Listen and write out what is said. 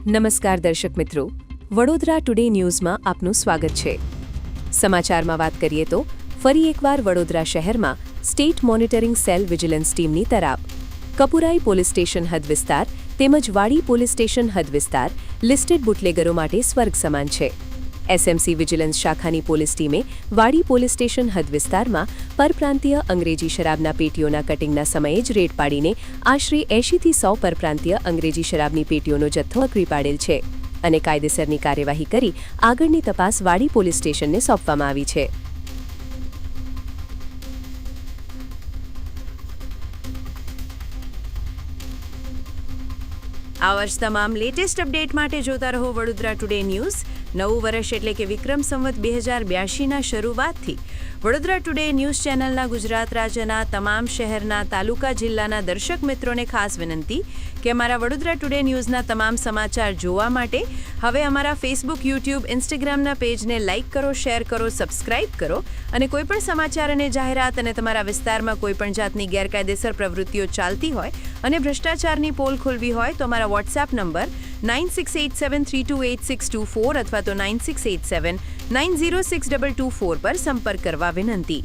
નમસ્કાર દર્શક મિત્રો, વડોદરા ટુડે ન્યૂઝમાં આપનું સ્વાગત છે। સમાચારમાં વાત કરીએ તો ફરી એકવાર વડોદરા શહેરમાં સ્ટેટ મોનિટરિંગ સેલ વિજિલન્સ ટીમની તરાપ। કપુરાઈ પોલીસ સ્ટેશન હદ વિસ્તાર તેમજ વાડી પોલીસ સ્ટેશન હદ વિસ્તાર લિસ્ટેડ બુટલેગરો માટે સ્વર્ગ સમાન છે। એસએમસી વિજિલન્સ શાખાની પોલીસ ટીમે વાડી પોલીસ સ્ટેશન હદ વિસ્તારમાં પરપ્રાંતીય અંગ્રેજી શરાબના પેટીઓના કટિંગના સમયે જ રેડ પાડીને આશરે 80થી 100 પરપ્રાંતીય અંગ્રેજી શરાબની પેટીઓનો જથ્થો પકડી પાડેલ છે અને કાયદેસરની કાર્યવાહી કરી આગળની તપાસ વાડી પોલીસ સ્ટેશનને સોંપવામાં આવી છે। આ વર્ષ તમામ લેટેસ્ટ અપડેટ માટે જોતા રહો વડોદરા ટુડે ન્યૂઝ। નવું વર્ષ એટલે કે વિક્રમ સંવત 2082ના શરૂઆતથી વડોદરા ટુડે ન્યૂઝ ચેનલના ગુજરાત રાજ્યના તમામ શહેરના તાલુકા જિલ્લાના દર્શક મિત્રોને ખાસ વિનંતી કે અમારા વડોદરા ટુડે ન્યૂઝના તમામ સમાચાર જોવા માટે હવે અમારા ફેસબુક, યુટ્યુબ, ઇન્સ્ટાગ્રામના પેજને લાઇક કરો, શેર કરો, સબસ્ક્રાઇબ કરો અને કોઈપણ સમાચાર અને જાહેરાત અને તમારા વિસ્તારમાં કોઈપણ જાતની ગેરકાયદેસર પ્રવૃત્તિઓ ચાલતી હોય અને ભ્રષ્ટાચારની પોલ ખોલવી હોય તો અમારા વોટ્સએપ નંબર 9687328624 અથવા તો 9687906224 પર સંપર્ક કરવા વિનંતી।